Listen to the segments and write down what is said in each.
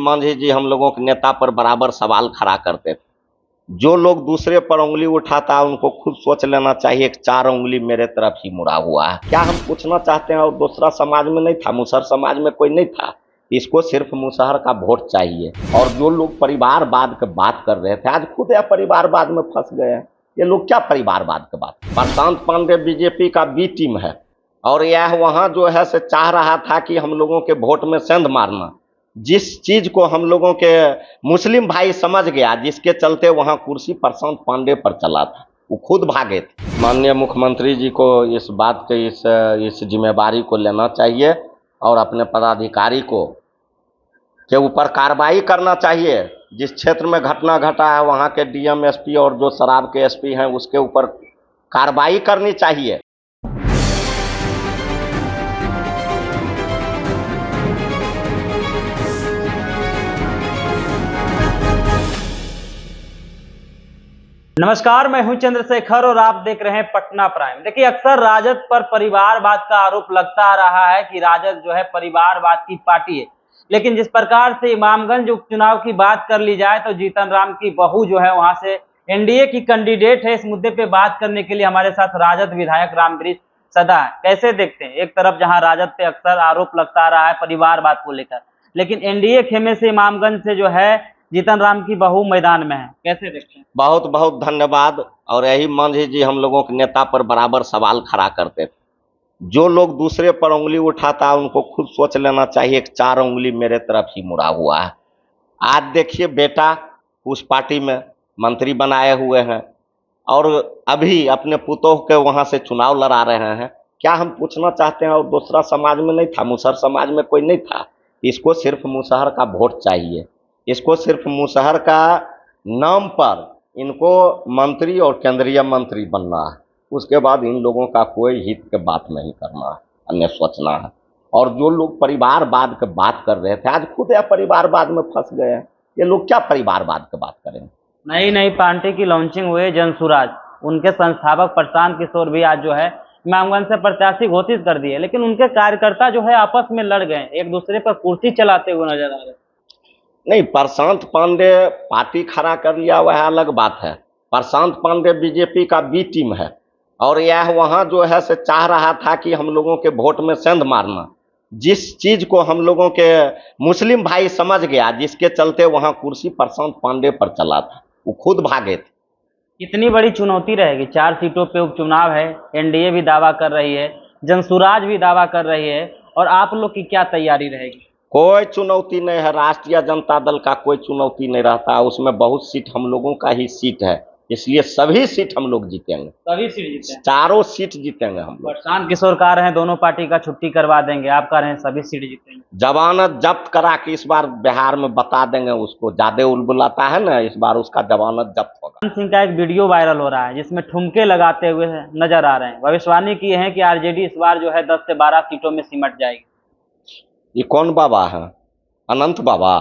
मांझी जी हम लोगों के नेता पर बराबर सवाल खड़ा करते थे। जो लोग दूसरे पर उंगली उठाता है उनको खुद सोच लेना चाहिए कि 4 उंगली मेरे तरफ ही मुड़ा हुआ है। क्या हम पूछना चाहते हैं, और दूसरा समाज में नहीं था, मुसहर समाज में कोई नहीं था, इसको सिर्फ मुसहर का वोट चाहिए। और जो लोग परिवारवाद की बात कर रहे थे आज खुद यह परिवारवाद में फंस गए हैं। ये लोग क्या परिवारवाद की बात। प्रशांत पांडे बीजेपी का बी टीम है और यह वहां जो है से चाह रहा था कि हम लोगों के वोट में सेंध मारना। जिस चीज को हम लोगों के मुस्लिम भाई समझ गया, जिसके चलते वहां कुर्सी प्रशांत पांडे पर चला था, वो खुद भागे थे। माननीय मुख्यमंत्री जी को इस बात के इस जिम्मेवारी को लेना चाहिए और अपने पदाधिकारी को के ऊपर कार्रवाई करना चाहिए। जिस क्षेत्र में घटना घटा है वहां के डीएम एसपी और जो शराब के एसपी हैं उसके ऊपर कार्रवाई करनी चाहिए। नमस्कार, मैं हूं चंद्रशेखर और आप देख रहे हैं पटना प्राइम। देखिए, अक्सर राजद पर परिवारवाद का आरोप लगता आ रहा है कि राजद जो है परिवारवाद की पार्टी है। लेकिन जिस प्रकार से इमामगंज उपचुनाव की बात कर ली जाए तो जीतन राम की बहू जो है वहां से एनडीए की कैंडिडेट है। इस मुद्दे पे बात करने के लिए हमारे साथ राजद विधायक रामगिरीश सदा है। कैसे देखते हैं, एक तरफ जहां राजद पे अक्सर आरोप लगता आ रहा है परिवारवाद को लेकर, लेकिन एनडीए खेमे से इमामगंज से जो है जीतन राम की बहू मैदान में है, कैसे देखते हैं? बहुत बहुत धन्यवाद। और यही मांझी जी हम लोगों के नेता पर बराबर सवाल खड़ा करते थे। जो लोग दूसरे पर उंगली उठाता है उनको खुद सोच लेना चाहिए कि 4 उंगली मेरे तरफ ही मुड़ा हुआ है। आज देखिए, बेटा उस पार्टी में मंत्री बनाए हुए हैं और अभी अपने पुतोह के वहां से चुनाव लड़ा रहे हैं। क्या हम पूछना चाहते हैं, और दूसरा समाज में नहीं था, मुसहर समाज में कोई नहीं था, इसको सिर्फ मुसहर का वोट चाहिए। इसको सिर्फ मुसहर का नाम पर इनको मंत्री और केंद्रीय मंत्री बनना है। उसके बाद इन लोगों का कोई हित के बात नहीं करना है, अन्य सोचना है। और जो लोग परिवारवाद की बात कर रहे थे आज खुद यह परिवारवाद में फंस गए हैं। ये लोग क्या परिवारवाद की बात करेंगे। नई नई पार्टी की लॉन्चिंग हुई जनसुराज, उनके संस्थापक प्रशांत किशोर भी आज जो है इमामगंज से प्रत्याशी घोषित कर दिए, लेकिन उनके कार्यकर्ता जो है आपस में लड़ गए, एक दूसरे पर कुर्सी चलाते हुए नजर आ रहे। नहीं, प्रशांत पांडे पार्टी खड़ा कर लिया वह अलग बात है। प्रशांत पांडे बीजेपी का बी टीम है और यह वहां जो है से चाह रहा था कि हम लोगों के वोट में सेंध मारना। जिस चीज को हम लोगों के मुस्लिम भाई समझ गया, जिसके चलते वहां कुर्सी प्रशांत पांडे पर चला था, वो खुद भागे थे। कितनी बड़ी चुनौती रहेगी, 4 सीटों पे उपचुनाव है, एनडीए भी दावा कर रही है, जनसुराज भी दावा कर रही है, और आप लोग की क्या तैयारी रहेगी? कोई चुनौती नहीं है, राष्ट्रीय जनता दल का कोई चुनौती नहीं रहता। उसमें बहुत सीट हम लोगों का ही सीट है, इसलिए सभी सीट हम लोग जीतेंगे। सभी सीट जीते, चारों सीट जीतेंगे हम लोग। प्रशांत किशोर कह रहे हैं दोनों पार्टी का छुट्टी करवा देंगे, आप कह रहे हैं सभी सीट जीतेंगे। जमानत जब्त करा के इस बार बिहार में बता देंगे उसको। ज्यादा उलबुलाता है ना, इस बार उसका जमानत जब्त होगा। सिंह का एक वीडियो वायरल हो रहा है जिसमें ठुमके लगाते हुए नजर आ रहे हैं। भविष्यवाणी की है कि आरजेडी इस बार जो है 10 से 12 सीटों में सिमट जाएगी। ये कौन बाबा है? अनंत बाबा।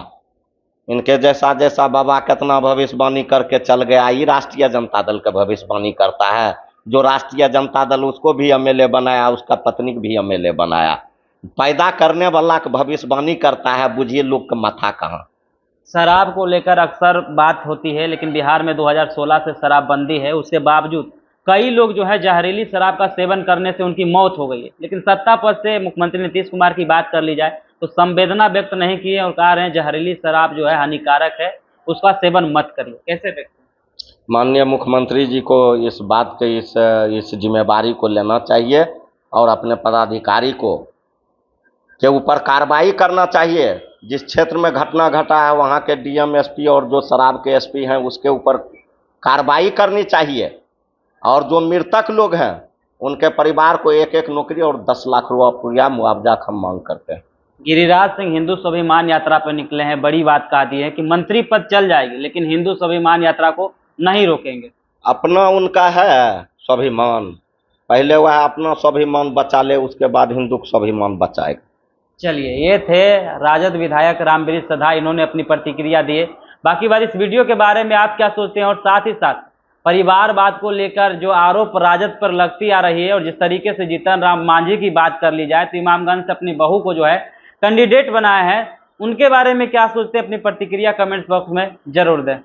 इनके जैसा जैसा बाबा कितना भविष्यवाणी करके चल गया, ये राष्ट्रीय जनता दल का भविष्यवाणी करता है। जो राष्ट्रीय जनता दल उसको भी एमएलए बनाया, उसका पत्नी भी एमएलए बनाया। पैदा करने वाला का भविष्यवाणी करता है, बुझिए लोग का माथा कहाँ। शराब को लेकर अक्सर बात होती है, लेकिन बिहार में 2016 से शराबबंदी है, उसके बावजूद कई लोग जो है जहरीली शराब का सेवन करने से उनकी मौत हो गई है। लेकिन सत्ता पद से मुख्यमंत्री नीतीश कुमार की बात कर ली जाए तो संवेदना व्यक्त नहीं की है और कह रहे हैं जहरीली शराब जो है हानिकारक है, उसका सेवन मत करिए। कैसे देखते हैं? माननीय मुख्यमंत्री जी को इस बात के इस जिम्मेवारी को लेना चाहिए और अपने पदाधिकारी को के ऊपर कार्रवाई करना चाहिए। जिस क्षेत्र में घटना घटा है वहाँ के डीएम एसपी और जो शराब के एसपी हैं उसके ऊपर कार्रवाई करनी चाहिए। और जो मृतक लोग हैं उनके परिवार को 1-1 नौकरी और 10 लाख रुपया मुआवजा हम मांग करते हैं। गिरिराज सिंह हिंदू स्वाभिमान यात्रा पर निकले हैं, बड़ी बात कह दी है कि मंत्री पद चल जाएगी लेकिन हिंदू स्वाभिमान यात्रा को नहीं रोकेंगे। अपना उनका है स्वाभिमान, पहले वह अपना स्वाभिमान बचा ले, उसके बाद हिंदू का स्वाभिमान बचाएगा। चलिए, ये थे राजद विधायक रामगिरीश सदा, इन्होंने अपनी प्रतिक्रिया दी। बाकी बात इस वीडियो के बारे में आप क्या सोचते हैं, और साथ ही साथ परिवारवाद को लेकर जो आरोप राजद पर लगती आ रही है और जिस तरीके से जीतन राम मांझी की बात कर ली जाए तो इमामगंज से अपनी बहू को जो है कैंडिडेट बनाया है, उनके बारे में क्या सोचते हैं, अपनी प्रतिक्रिया कमेंट्स बॉक्स में जरूर दें।